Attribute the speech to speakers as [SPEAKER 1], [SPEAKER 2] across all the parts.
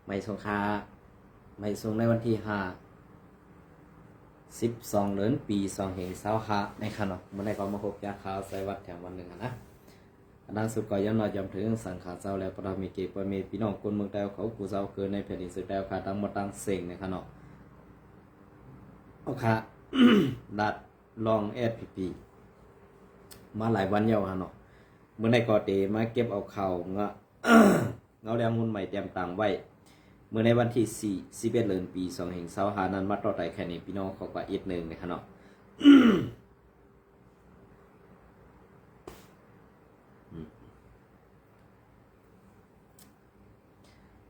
[SPEAKER 1] ไม่สงคาไม่ทรงในวันที่12 เดือนปี2525ในขณะเมื่อใดก็มาพบยาขาวใส่วัดแถววันหนึ่งนะดังสุดก็ย้ำหน่อยย้ำถึงสังขารเจ้าแล้วประมีเก็บประมีพี่น้องคนเมืองแต้วเขากูเจ้าเกินในแผ่นดินสุดแต้วขาตั้งมาตั้งเสียงในขณะโอเค ดัดลองSPP มาหลายวันยาวฮะเนาะเมื่อใดก็เตมาเก็บเอาเข่าเงา เงาแดงหุ่นใหม่เตรียมตังไว้เมื่อในวันที่11 เดือนปี2525นั้นมาต่อไปแค่นี้พี่น้องเขาก็อีกหนึ่งนะครับเนาะ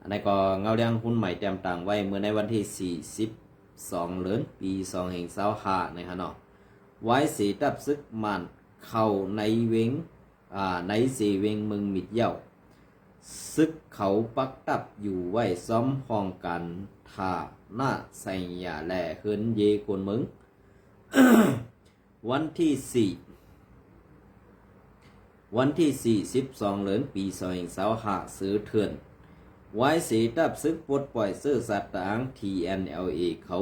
[SPEAKER 1] อันนี้ก็เงาแดงหุ้นใหม่เตรียมตังไว้เมื่อในวันที่42 เดือนปี2525นะครับเนาะไว้สีตับซึกมันเข้าในเวงในสีเวงเมืองมิดเย่าซึกเขาปักตับอยู่ไว้ซ้อมห้องกันท่าหน้าใส่ยาแหล่เฮินเยกวนมึง วันที่42 เดือนปี2525ซื้อเถื่อนไว้สีตับซึกปลดปล่อยซื้อสัตว์ต่าง TNLA เขา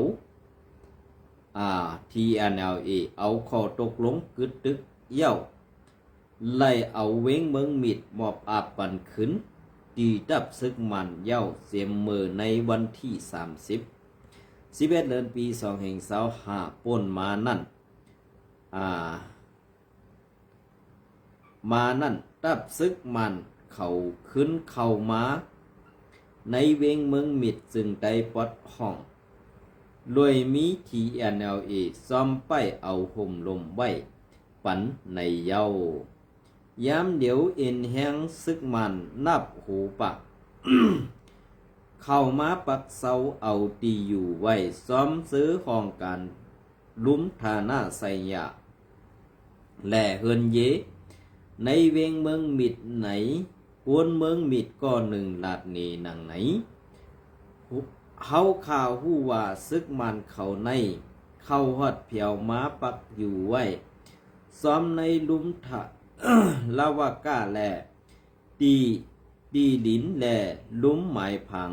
[SPEAKER 1] TNLA เอาข้อตกลงกึดตึกเย่าไล่เอาเว้งเมืองมิดมอบอาบปันขึ้นตีดับซึกมันเย่าเสียมมือในวันที่11 เดือนปี2525ป่นมานั่นดับซึกมันเขาขึ้นเข้ามาในเวงเมืองมิดจึงได้ปลดห้องโดยมี TNLA ซ่อมไปเอาห่มลมไว้ปันในเย้ายามเดี๋ยวเอ็นแห้งซึกมันนับหูปัก เข้ามาปักเสาเอาตีอยู่ไว้ซ้อมซื้อห้องการลุ้มฐานะใส่ยาแหล่เฮินเยในเวงเมืองมิดไหนกวนเมืองมิดก็หนึ่งลาดนีหนังไหนเฮาข่าวหู้ว่าซึกมันเขาในเข้าฮอดเพียวม้าปักอยู่ไว้ซ้อมในลุ้มทะ ลาวาก้าแลตีดินแลลุ้มหมายพัง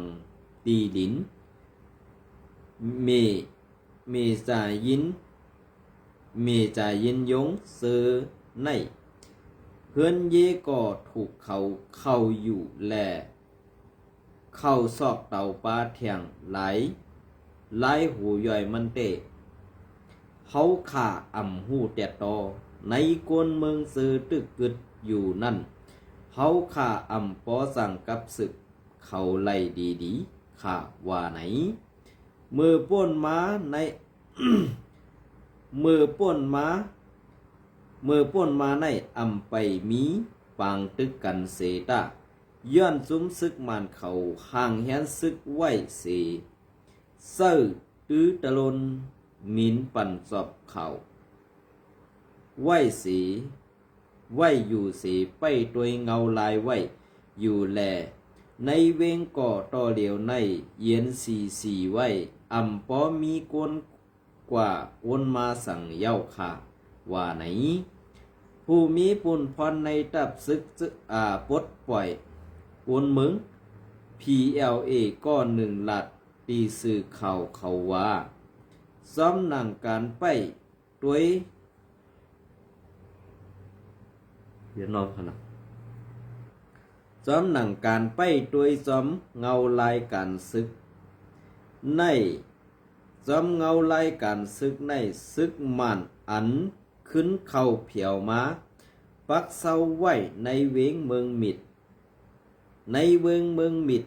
[SPEAKER 1] ตีดินเมจายินยงเซอในเพื่อนเยก็ถูกเขาเข้าอยู่แลเข้าซอกเต่าปลาเถียงไหลหูย่อยมันเตะเขาข่าอ่ำหูแต่ตอในกวนเมืองซื้อตึกกึดอยู่นั่นเขาข่าอ่ำปอสั่งกับศึกเขาไล่ดีข่าว่าไหนมือป้นม้าใน มือป้นม้าในอ่ำไปมีปางตึกกันเสตาย้อนซุ้มซึกมันเขาห่างแหนซึกไว้เสเซอตื้อตะลนมินปั่นสอบเขาไว้สีไว้อยู่สีไปตัวเงาลายไว้อยู่แลในเวงก่อต่อเหลียวในเย็นสีไว้อ่ำปอมีกวนกว่าวนมาสั่งเย้าค่ะว่าไหนผู้มีปุ่นพรในตับซึกปลดปล่อยกวนมึง PLA ก็หนึ่งหลัดตีสื่อเขาว่าซ้อมหนังการไปด้วยเดี๋ยวนอนขนาดซ้อมหนังการไปด้วยซ้อมเงาลายการซึกในซ้อมเงาลายการซึกในซึกมันอันขึ้นเข้าเผียวมาปักเสาไว้ในเวงเมืองมิดในเวงเมืองมิด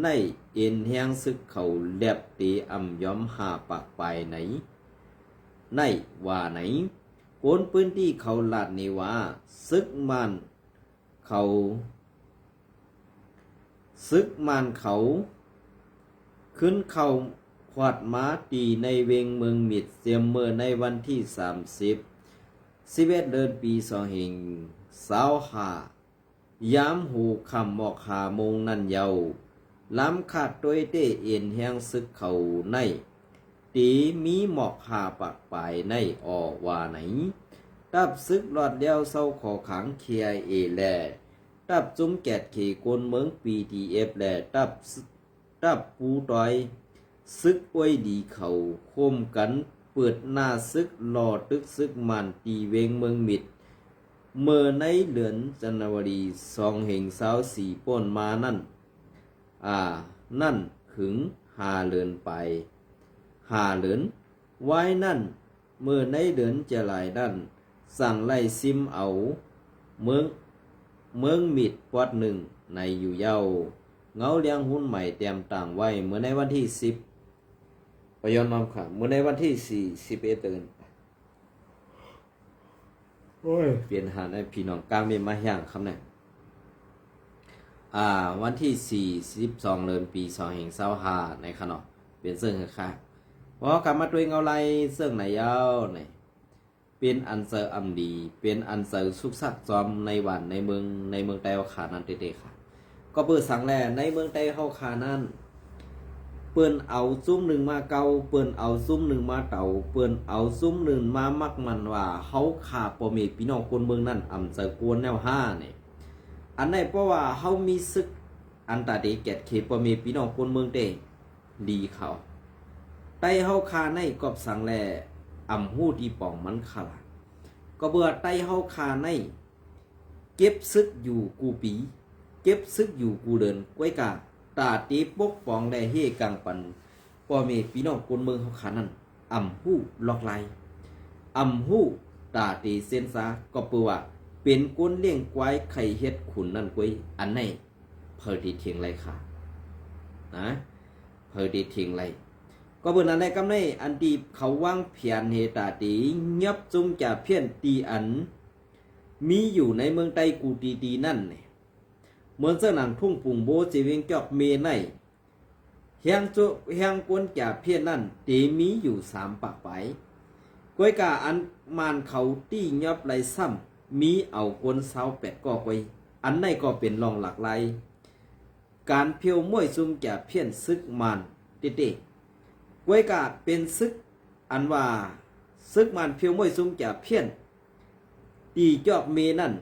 [SPEAKER 1] ในเอ็นแหงซึกเขาแลบตีอ่ำย้อมหาปากไปไหนในว่าไหนโกนพื้นที่เขาลาดนี่ว่าซึกมันเขาขึ้นเข้าขวาดม้าตีในเวงเมืองมิดเสียมเมื่อในวันที่11 เดือนปี2525ยามหูคำหมอกหาโมงนั่นเยาล้ำขาดตัวเตเอ็นแห้งซึกเขาในตีมีหมอกหาปากปลายในออว่าไหนตับซึกหลอดเลี้ยวเศร้าขอขังเคียแลตับจุ้มแกดขี่กวนเมือง PTF แลตับ ตับปูตอยซึกอ้วยดีเขาโคมกันเปิดหน้าซึกหล่อตึกซึกมันตีเวงเมืองมิดเมื่อในเดือนจันวารี2/24ป่นมานั่นนั่นขึง5เดือนไป5เดือนไว้นั่นเมื่อในเดือนจะหลายด้านสั่งไล่ซิมเอาเมืองมิดปอดหนึ่งในอยู่เย้าเงาเลี้ยงหุ้นใหม่เตรียมต่างไว้เมื่อในวันที่10ปยอนนอมค่ะเมื่อในวันที่11เดือนเปลี่ยนหาในพี่น้องกลางเมียมาย่างคำนั้นวันที่12เดือนปี2/25ในขณะเปลี่ยนเสื้อค่ะเพราะกลับมาด้วยเงาไล่เสื้อไหนยาวไหนเป็นอันเซอร์อัมดีเป็นอันเซอร์สุกสักจอมในวันในเมืองไต้หวันขานั้นเตะค่ะก็เปิดสังแลในเมืองไต้เฮาขานั้นเปิ้นเอาซุ้มหนึ่งมาเกาเปิ้นเอาซุ้มหนึ่งมาเต่าเปิ้นเอาซุ้มหนึ่งมามักมันว่าเฮาขาปอมีพี่น้องคนเมืองนั้นอำเซอร์กวนแนว5นี่อันไหนเพราะว่าเฮามีศึกอันตาเดเกตเคปอมีพี่น้องคนเมืองเตดีเขาไต้เฮาขาในกอบสังแลอำหู้ที่ป่องมันขลาก็เบื่อไต้เฮาขาในเก็บซึกอยู่กูปีเก็บซึกอยู่กูเดินก้วยกาตาตีปกป้องได้เฮกังปันพ่อแม่พี่น้องคนเมืองเฮาขานั้นอำหู้ล็อกไลอำหู้ตาตีเส้นซาก็เปื่อว่าเป็นก้นเลี้ยงควายไข่เฮ็ดขุนนั่นก้วยอันไหนเพอดีเทียงไรค่ะนะเพอดีเทียงไรก็เบิ่นอันใดกำในอันที่เขาวางเพียนเฮตาตีเงียบจุงจะเพี้ยนตีอันมีอยู่ในเมืองไต้กูตีนั่นเนี่ยเหมือนเสื้อหนังทุ่งปุ่งโบจีเวงจอกเมในแหงกวนจะเพี้ยนนั่นตีมีอยู่3 ปากไปก้อยกาอันมานเขาตี้เงียบไรซ้ำมีเอากวน28ก็ก้อยอันไหนก็เป็นรองหลักไรการเพียวม้วยซุงจะเพี้ยนซึกมันเตะก้วยกาเป็นซึกอันว่าซึกมันเพียวม้วยซุงจะเพี้ยนตีจอกเมนั่น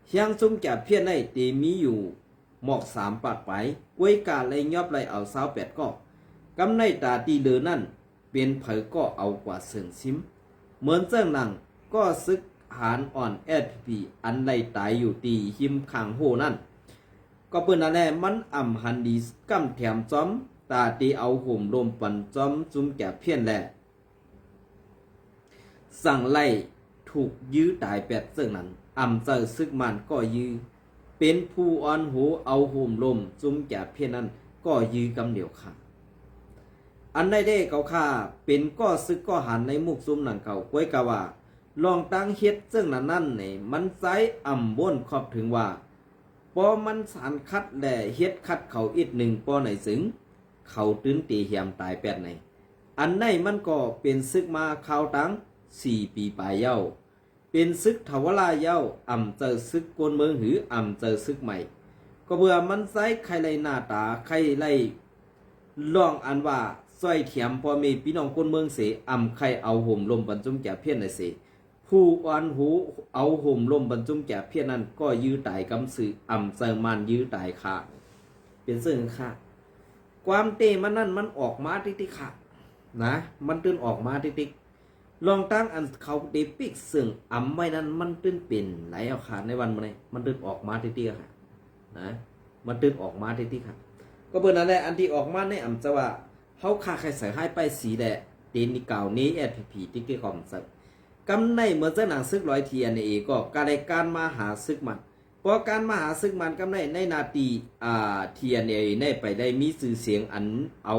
[SPEAKER 1] เฮียงซุงจะเพี้ยนในตีมีอยู่หมอก3 ปากไปก้วยกาเลยยอบเลยเอา28ก็กำในตาตีเหลือนั่นเป็นเผยก็เอากว่าเสิงซิมเหมือนเจ้าหนังก็ซึกหานอ่อนแอดพีอันใดตายอยู่ตีหิมขังโหนั่นก็เปิ้นนั่นแหละมันอ่ำหันดีกำแถมจอมตาตีเอาห่มลมปันจอมจุมแก่เพี้ยนแหละสั่งไล่ถูกยื้อตาย8เสื่องนั้นอ่ำเจอซึกมันก็ยื้อเป็นผู้อ่อนหูเอาห่มลมจุมแก่เพี้ยนนั้นก็ยื้อกำเดียวค่ะอันใดได้เขาค่าเป็นก็ซึกก็หันในมุกซุมหนังเขาก้วยกะว่าลองตั้งเฮ็ดซึ่งนั่นนี่มันใจอ่ำบ้นขอบถึงว่าพอมันสารคัดแหล่เฮ็ดคัดเขาอีก1ปอไหนสึงเขาตื้นตีเหียมตาย8ไหนอันไหนมันก็เป็นซึกมาข่าวตั้ง4 ปีปลายเย้าเป็นซึกทวราเย้าอ่ำเจอซึกกวนเมืองหืออ่ำเจอซึกใหม่ก็เบื่อมันใจใครไล่หน้าตาใครไล่ลองอันว่าซอยเถียมพอมีพี่น้องคนเมืองเสอำใครเอาห่มลมบรรจุมแก่เพี้ยนในเสผู้อ่อนหูเอาห่มลมบรรจุมแก่เพี้ยนนั้นก็ยื้อตายกำสืออำเซิงมันยื้อตายค่ะเป็นซึ่งค่ะความเตมันนั่นมันออกมาติ๊กๆค่ะนะมันตื่นออกมาติ๊กๆลองตั้งอันเขาเดปิกซึ่งอำไว้นั้นมันตื่นเป็นไหลเอาขาดในวันนี้มันตื่นออกมาติ๊กๆค่ะนะมันตื่นออกมาติ๊กๆค่ะก็เบิ่นอะไรอันที่ออกมาในอำจะว่าเฮาค่าใครใส่ให้ไปสีแดะเตนนี่เก่านี้แอดพีติ๊กๆของสักกำในเมื่อเจ้าหนังซึก100 เทียนนี่ก็การมาหาซึกมันเพราะการมาหาซึกมันกำในนาทีเทียนนี่ได้ไปได้มีชื่อเสียงอันเอ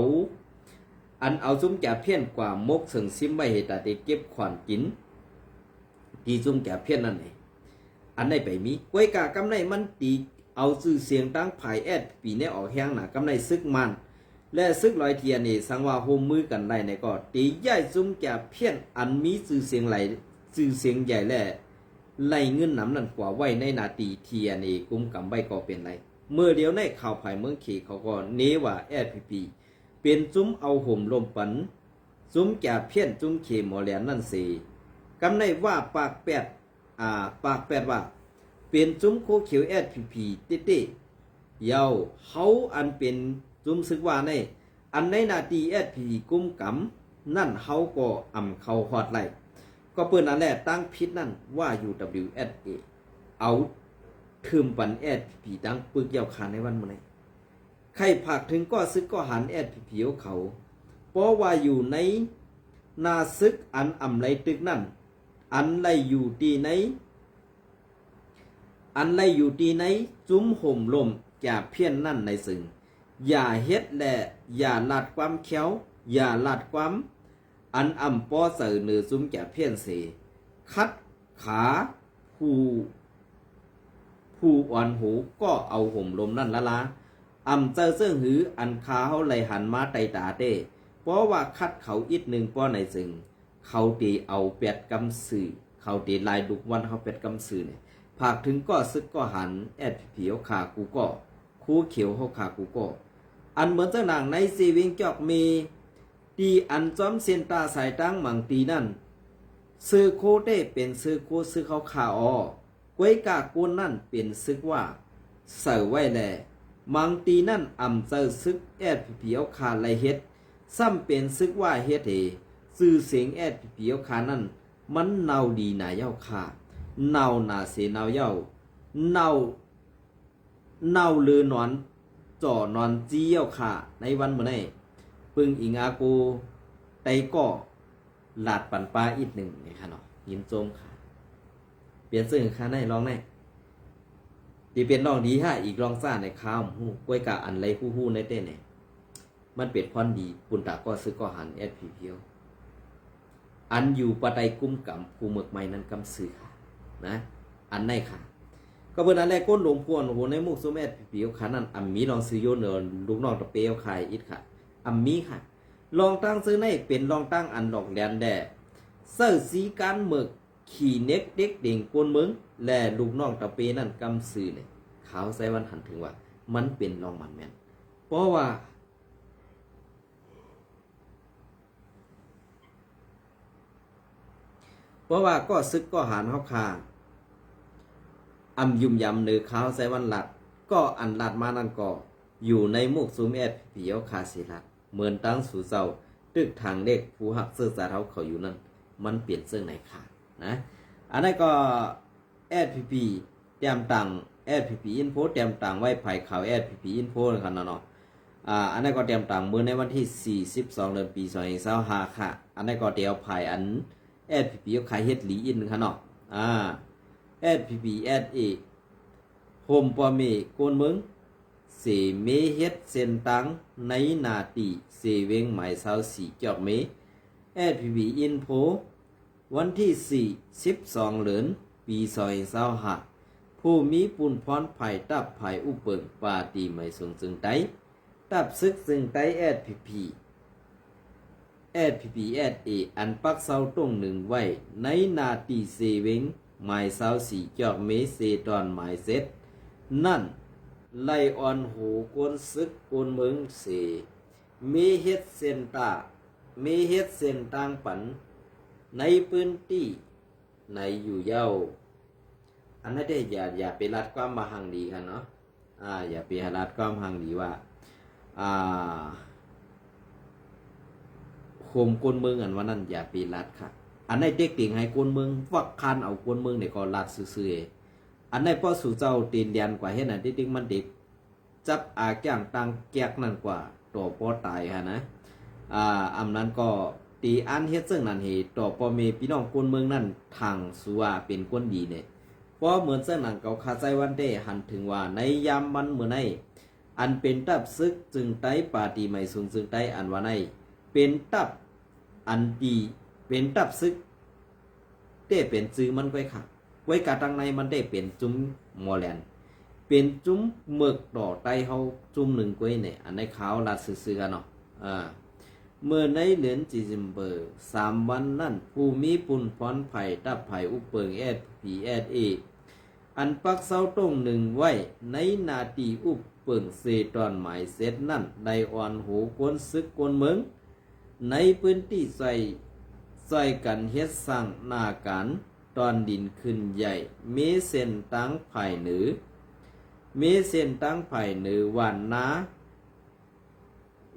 [SPEAKER 1] าซุ่มแก่เพี้ยนกว่ามกเสิงซิมไว้ให้ตาได้เก็บขวัญกินที่ซุ่มแก่เพี้ยนนั่นเองอันได้ไปมีก้วยกากำในมันตีเอาชื่อเสียงตั้งภายแอดปีนี้ออกแห้งหนากำในซึกมันและซึก100 เทียนนี่สังว่าโฮมมือกันได้ในก็ตีใหญ่ซุ่มแก่เพี้ยนอันมีชื่อเสียงไหลชื่อเสียงใหญ่และไล่เงินน้ำนั่นกว่าไว้ในนาทีเทียนนี่กุมกำใบก็เป็นไรเมื่อเดียวในข่าวภายเมืองเขเขาก็เนว่าแอดพีเป็นจุ้มเอาห่มลมปันจุ้มแก่เพี้ยนจุ้มเขหมอแหลนนั่นสิกำในว่าปากแปดว่าเป็นจุ้มโคเขียวแอดพีเต้เยาเขาอันเป็นจ จุมซึกว่าในอันในนาที SP กุมกำนั่นเฮาก็เข้าฮอดไล่ก็เปิ้นนั่นแหละตั้งพิษนั่นว่า UWSA เอาถึมปัน SP ตั้งปึกยาวคานในวันมื้อนี้ใครภาคถึงก็ซึกก็หัน SP เขาเพราะว่าอยู่ในนาซึกอันไรตึกนั่นอันไรอยู่ที่ไหนจุ้มห่มลมแก่เพี้ยนนั่นในซึ่งอย่าเฮ็ดและอย่าลาดความเขียวอย่าลาดความอันป้อเสือเนือจุ้มแก่เพี้ยนเสคัดขาผู้อ่อนหูก็เอาห่มลมนั่นละเจอเสื้อหืออันคาเขาเลยหันมาไตตาเต้เพราะว่าคัดเขาอีกหนึ่งป้อในซึ่งเขาตีเอาเป็ดกำสื่อเขาตีลายดุกวันเขาเป็ดกำสื่อเนี่ยภาคถึงก็ซึกก็หันSPเขาขากูก็คู่เขียวเขาขากูก็อันเหมือนเจ้านางในซีวิงจอกมีตีอันจอมเซียนตาสายตั้งมังตีนั่นซื้อโคเต้เป็นซื้อโคซื้อเขาขาออกวยกากูนั่นเป็นซึกว่าเสือไว้แลมังตีนั่นเจอซึกSPเขาขาไรเฮ็ดซ้ำเป็นซึกว่าเฮ็ดเฮซื้อเสียงSPเขาขานั่นมันเนาดีนาเย้าขาเนานาเสเนาเย้าเนาลือนอนจ่อนอนจี้เย้าขาในวันมื้อนี้ปึงอิงอากูไตก่อหลาดปันปลาอีกหนึ่งนี่ค่ะเนาะยินโจมค่ะเปลี่ยนซึ่งค่ะในลองในที่เป็นลองดีฮะอีกลองซ่าในข้าวหูกล้วยกะอันไรฮู้ในเต้เนี่ยมันเป็ดพรดีปุนตาก็ซื้อก็หันSPเพียวอันอยู่ปะไตกุ้มกำภูเมือกใหม่นั้นกำซื้อค่ะนะอันไหนค่ะก็เพิ่นอันแรกก้นหลวงพวนโหในมุกซุมSPขานั้นมีลองซื้อโยนลูกน้องตะเปียวขายอีกค่ะมีค่ะลองตั้งซื้อในเป็นลองตั้งอันดอกแดนแด่เสื้อสีการเมือกขี่เน็กเด็กเด่งกวนเมืองและลูกน้องตะเปนั่นกำซื้อเนี่ยเขาใส่วันหันถึงว่ามันเป็นลองมันแม่นเพราะว่าก็ซึกก็หารเฮาคายุ่มยำเนือเขาใส่วันหลัดก็อันหลัดมานั่นก็อยู่ในมุกซุมSPเขาคาสิลัดเหมือนตั้งสู่เจ้าตึกทางเด็กผู้หักเสื้อสาเขาอยู่นั่นมันเปลี่ยนเสื้อไหนค่ะนะอันนั้นก็ SPP เตรียมตัง SPP Info เตรียมตังไว้ภายข่าว SPP Info นะครับเนาะอันนั้นก็เตรียมตังมื้อในวันที่42เดือนปี2025ค่ะอันนั้นก็เตรียมภายอัน SPP ขายเฮ็ดหลีอินค่ะเนาะSPP SA โฮมปอเมโกนเมืองเสเมเฮ็ดเส้นตังในนาตีเสเวงหมาย24จอกเม SPP Info วันที่12เดือนปี2025ผู้มีปุนพรไผ่ตับไผ่อุเปิงปาตีไม่สงจึงไตตับซึกซึ่งไต SPP SA อันปักเสาตรงหนึ่งไว้ในนาตีเสเวงหมาย24จอกเมเซตอนหมายเสร็จนั่นไล่ออนหูกวนซึกกวนเมืองเสมีเฮ็ดเส้นต่างปันในพื้นที่ในอยู่เย้าอันนั้นได้อย่าไปรัดความมาหังดีกันเนาะอย่าไปรัดความหังดีว่าโคมกวนเมืองอันว่านั้นอย่าไปรัดค่ะอันนั้นเด็กติ่งให้กวนเมืองวักคันเอากวนเมืองเนี่ยก็รัดซื่อๆอันนั้นพ่อสู่เจ้าตีนเดียนกว่าเฮ็ดน่ะติ๊กมันเด็กจับแก้งตังแกกนั่นกว่าตัวพ่อตายฮะนะอำนั้นก็ตีอันเฮ็ดซึ่งนั่นเหตุต่อพ่อแม่พี่น้องคนเมืองนั่นทางสัวเป็นคนดีเนี่ยเพราะเหมือนซึ่งนั่นเขาคาใจวันเด้หันถึงว่าในยามมันเมื่อในอันเป็นตับซึกจึงไต้ปาตีไม่สูงจึงไต้อันว่าในเป็นตับอันดีเป็นตับซึกเต้เป็นจื้อมันไว้ค่ะไว้กาตังในมันได้เป็นจุ้มมอแลนเป็นจุ้มหมึกต่อไตเฮาจุ้มหนึ่งกล้วยเนี่ยอันในขาวลาดซื่อๆกันเนาะเมื่อในเดือนจิมเบอร์3วันนั่นผู้มีปุนพรไผ่ตับไผ่อุเปิงSPSA อันปักเสาตรงหนึ่งไว้ในนาตีอุเปิงเซตอนหมายเสร็จนั่นได้อ่อนหูกวนซึกกวนเมืองในพื้นที่ใส่กันเฮ็ดสร้างนาการตอนดินขึ้นใหญ่เมเส้นตั้งไผ่เหนือวันนา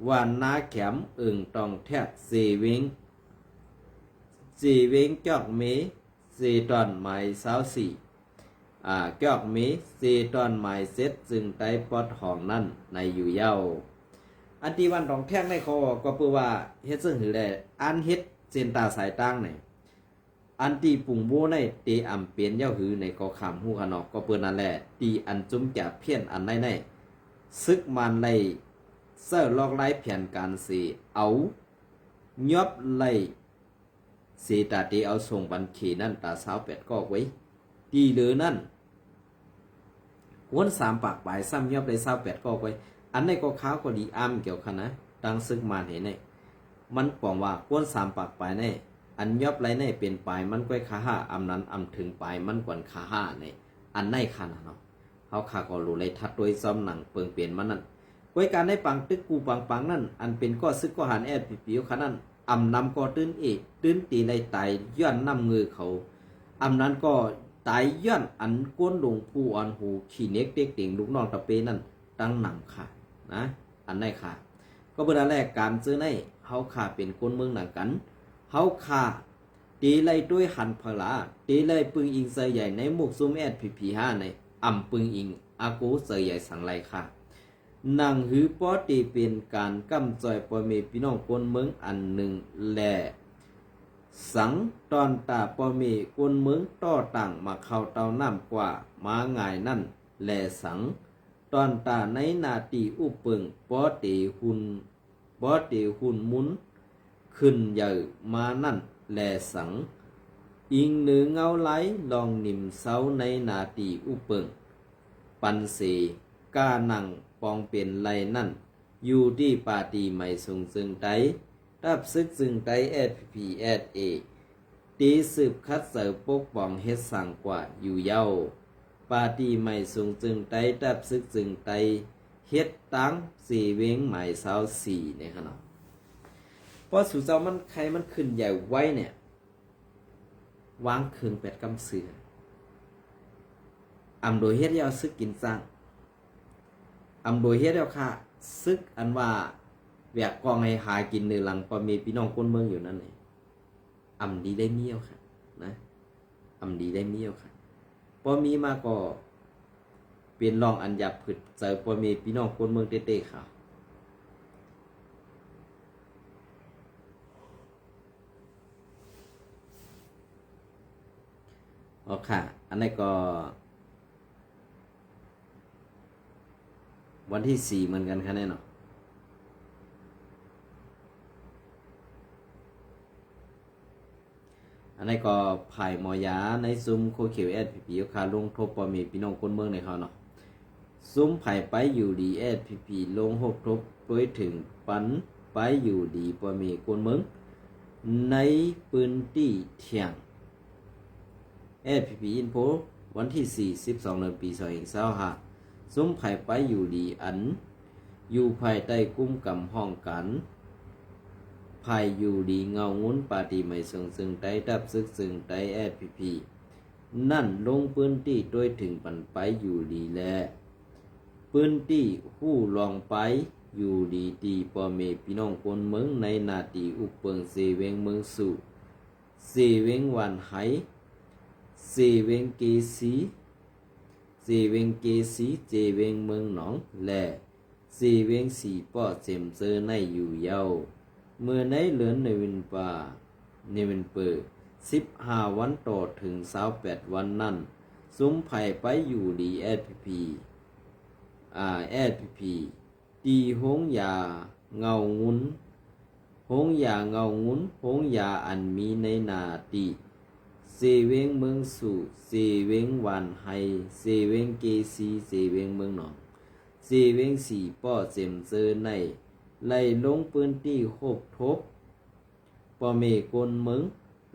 [SPEAKER 1] ว่านาแขมอึ่งตองแทบเสเวงจอกเมเซตอนหมายจอกเมเซตอนหมายเซตจึงไตปอดห้องนั้นในอยู่เย้าอันที่วันตองแท่งในคอก็เพื่อว่าเฮ็ดซึ่งหือได้อันเฮ็ดเส้นตาสายตั้งเนี่ยอันที่ปุ่งโบในเตอำเปลี่ยนเย้าหือในกอขามหูขนอกก็เปิ้นนั่นแหละตีอันจุ้มจะเพี้ยนอันในซึกมันไลเซอร์ลอกไล่แผนการสีเอายอบไล่สีตาเตเอาส่งบัญชีนั่นตาสาวเป็ดก็ไว้ตีเหลือนั่นวน3 ปากปลายซ้ำยอบได้28ก็ไว้อันในก็ข้าวก็ดีอ้ำเกี่ยวกันนะดังซึกมันเห็นเนี่ยมันปองว่าวน3 ปากปลายเนี่ยอันยอบไรเนี่ยเป็นปลายมันก้อยขาห้าอำนั้นอำถึงปลายมันกวนขาห้าเนี่ยอันในคันเนาะเขาขาก็รู้เลยทัดโดยซ้อมหนังเปิงเปลี่ยนมันนั่นก้อยการได้ปังตึกกูปังนั่นอันเป็นก็ซึกก็หันปิวขนาดอำนำก็ตื้นตื้นตีในตายย้อนน้ำมือเขาอำนั้นก็ตายย้อนอันก้นลงผู้อันหูขี่เน็กเด็กเต่งลูกน้องตะเปนั่นตั้งหนำค่ะนะอันในค่ะก็เบอร์แรกการซื้อในเฮาขาเป็นคนเมืองหนังกันเฮาขาตีไล่ด้วยหันพลาตีไล่ปึงอิงเสยใหญ่ในหมุกซุ่ม5ในอ่ำปึงอิงอากูเสยใหญ่สังไรค่ะนางหือป้อตีเป็นการกำจอยปอเมพี่น้องคนเมืองอันหนึ่งแลสังตอนตาปอเมคนเมืองต่อต่างมาเข้าเตาน้ำกว่ามาง่ายนั่นแลสังตอนตาในนาตีอุปเปิงป้อตีหุ่นมุนขึ้นใหญ่มานั่นแลสังอิงเหนือเงาไหลลองนิ่มเสาในนาตีอุปเปิงปันเสกานังปองเป็นไรนั่นอยู่ที่ปาตีไม่สูงซึ่งไตรับซึกซึ่งไตSPSA ตีสืบคัดเสร์ปกป้องเฮ็ดสั่งกว่าอยู่เย้าปาตีไม่สูงซึ่งไตรับซึกซึ่งไตเฮ็ดตั้ง4เวงหมาย24ในขณะเพราะสู่เจ้ามันใครมันขึ้นใหญ่ไว้เนี่ยวางคืน8 กำเสืออำโดยเฮ็ดยาวซึกกินสร้างอำโดยเฮ็ดแล้วค่ะซึกอันว่าแวกกองให้หากินในหลังปอมีพี่น้องคนเมืองอยู่นั่นเองอำดีได้เมี่ยวค่ะนะอำดีได้เมี่ยวค่ะปอมีมาก็เป็นรองอันหยับผึดเจอปอมีพี่น้องคนเมืองเต้ๆค่ะอ๋อค่ะอันนี้ก็วันที่4เหมือนกันค่ะแน่นอนอันนี้ก็ไผ่หมอยาในซุ้มโคเขียวSPPคาลงทบปอมีพี่น้องคนเมืองในเขาเนาะซุ้มไผ่ไปอยู่ดีSPPลงหกทบโดยถึงปันไปอยู่ดีปอมีคนเมืองในพื้นที่เที่ยงSPP อินโฟวันที่4 12 เดือนปี2025ซุ้มไผ่ไปอยู่ดีอันอยู่ภายใต้กุ้มกำห้องกันภายอยู่ดีเงางุ้นปาฏิไม่ทรงซึ่งไต้ดับซึกซึ่งไต้SPPนั่นลงพื้นที่โดยถึงปันไปอยู่ดีแลพื้นที่หู้ลองไปอยู่ดีตีปอเมพี่น้องคนเมืองในนาตีอุปเปิงเซเวงเมืองสู่เซเวงวันไหเซเวงเกสีเจเวงเมืองหนองแลเจเวงสีป้อเจมเจอในอยู่เย้าเมื่อในเหลือนในวินปาในวินเปิด15 วันต่อถึง28 วันนั่นซุ้มไผ่ไปอยู่ดีSPP SPP ตีหงยาเงางุ้นหงยาเงางุ้นหงยาอันมีในนาตีเซเวงเมืองสู่เซเวงวันไฮเซเวงเกซีเซเวงเมืองหนองเซเวงสีป้อเจมเจอในไล่ลงพื้นที่คบทบปอเมกนเมือง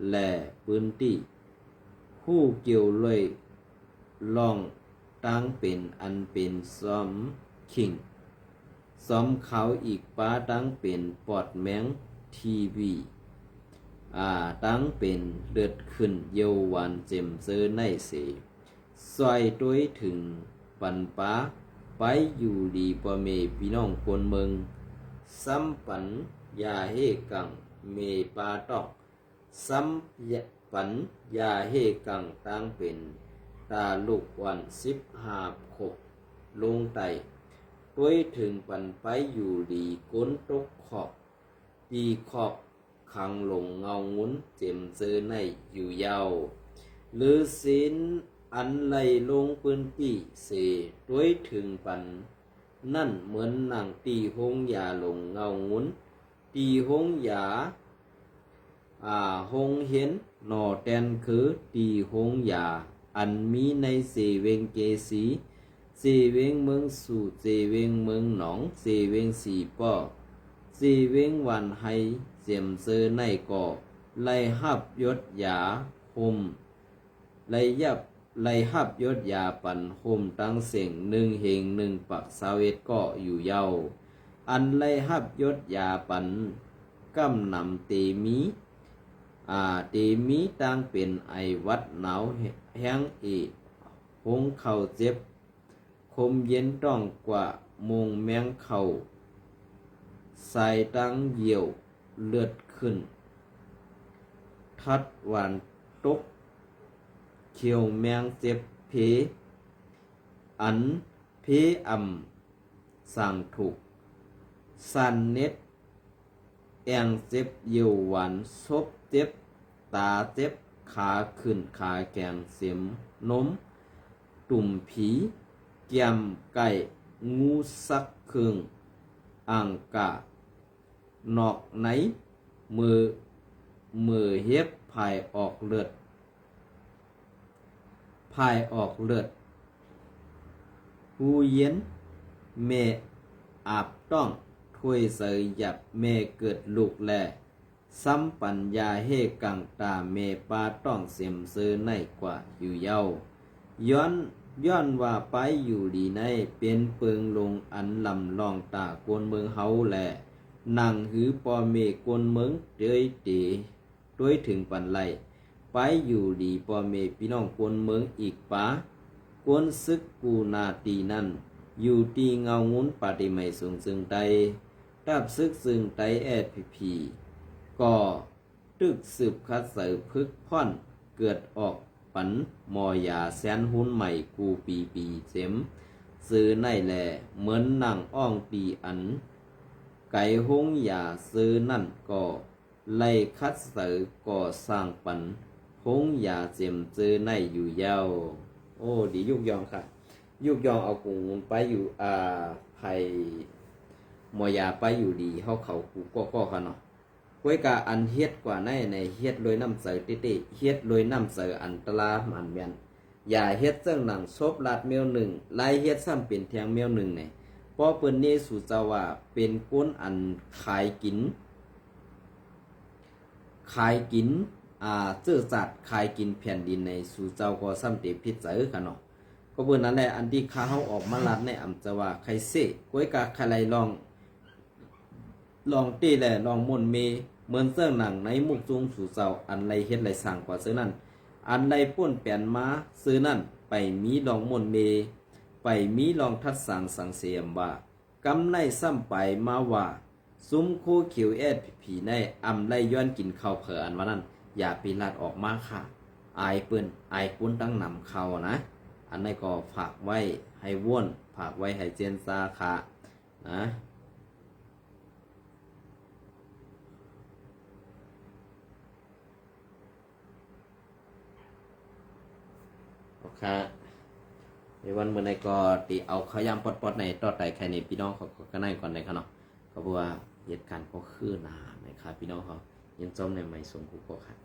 [SPEAKER 1] แหล่พื้นที่คู่เกี่ยวเลยลองตั้งเป็นอันเป็นซ้อมขิงซ้อมเขาอีกป้าตั้งเป็นปอดแมงทีวีตั้งเป็นเลือดขึ้นเยาวันเจมเจอในเสซอยด้วยถึงปันป้าไปอยู่ดีปอเมพี่น้องคนเมือง สัมปัญญาเฮกังเมปาตอกสัมปัญญาเฮกังตั้งเป็นตาลูกวัน15 ขบลงไตด้วยถึงปันไปอยู่ดีก้นตกขอบปีขอบขังหลงเงางุ้นเจ็มเจอในอยู่ยาวหรือสินอันไหลลงปืนปีเสด้วยถึงปันนั่นเหมือนหนังตีหงยาหลงเงางุ้นตีหงยาหงเห็นหน่อแตนคือตีหงยาอันมีในเสเวงเกสีเสเวงเมืองสู่เสเวงเมืองหนองเสเวงสีป้อเสเวงวันไฮเจียมเซอในก่อไล่หับยศยาหมไล่หับยศยาปันหมตั้งเสียง1 เหง1 ปัก21ก็อยู่เยาอันไล่หับยศยาปันกำนำเตมีเตมีตั้งเป็นไอวัดหนาวแห้งหงเข่าเจ็บคมเย็นต้องกว่ามงแมงเข่าใส่ตั้งเหี่ยวเลือดขึ้นทัดหวานตกเขียวแมงเจ็บเพอันเพสั่งถูกสันเน็ดแองเจ็บเยี่ยวหวานซบเจ็บตาเจ็บขาขึ้นขาแกงเสียมนมตุ่มผีแก้มไก่งูสักเครื่องอ่างกะนอกไหนมือเฮ็บพายออกเลือดหูเย็นแม่อาบต้องถ้วยเสยหยับแม่เกิดลูกแลซ้ำปัญญาเฮกังตาแม่ปาต้องเสียมเซอในกว่าอยู่เย้าย้อนว่าไปอยู่ดีในเป็นเปิงลงอันลำลองตากวนเมืองเฮาแลนั่งหือปอเมกวนเมืองเดยเตด้วยถึงปันไลไปอยู่ดีปอเมพี่น้องกวนเมืองอีกปากวนซึกกูนาตีนั่นอยู่ตีเงางุ้นปฏิไม่สูงซึ่งไตรับซึกซึ่งไตพีก็ตึกสืบคัดเสือพึกพ่อนเกิดออกปันมอยาแสนหุ้นใหม่กูปีเจ็มซื้อในแลเหมือนนั่งอ่องตีอันไก่หงยาซื้อนั่นก็ไล่คัดเสือก็สร้างปันหงยาเจ็มซื้อในอยู่ยาวโอ้ดียุกยองค่ะยุกยองเอากุงไปอยู่ไผ่มอยาไปอยู่ดีเขากูก็ค่ะเนาะก้วยกาอันเฮ็ดกว่าในเฮ็ดลอยน้ำเสือติเฮ็ดลอยน้ำเสืออันตลามันแม่นอย่าเฮ็ดเจ้งหนังซบลาดเมียว1ไล่เฮ็ดซ้ำเป็นแทงเมียว1เนี่ยพอเปิ้นนี้สู่เจ้าว่าเป็นก้นอันขายกินเจื้อจัดขายกินแผ่นดินในสู่เจ้าก็ซ้ำเตพิษเสือค่ะเนาะก็เปิ้นนั่นแหละอันที่ข้าเฮาออกมาลัดในอำจะว่าใครเสก้วยกาใครไลลองตีแหละลองม่นเมเหมือนเสื้อหนังในมุกจุงสู่เจ้าอันไรเฮ็ดไรสั่งกว่าซื้อนั่นอันใดป่นแปลนมาซื้อนั่นไปมีลองม่นเมไปมีลองทัดสั่งเสียมว่ากำในซ้ำไปมาว่าซุ้มคู่เขียวผีในอำไรย้อนกินข้าวเผออันว่านั้นอย่าปีลัดออกมาค่ะอายเปิ้นอายปุ้นตั้งนำเข้านะอันนี้ก็ฝากไว้ให้ว่นฝากไว้ให้เจนซาค่ะนะค่ะในวันเมื่อในก็ตีเอาขยำปอดในต่อไตแค่นี้พี่น้องเขาก็นั่งก่อนเลยค่ะเนาะเขาบอกว่าเหตุการณ์ก็คือหนาไหมครับพี่น้องเขายังจมในไม่สมกูก็ค่ะ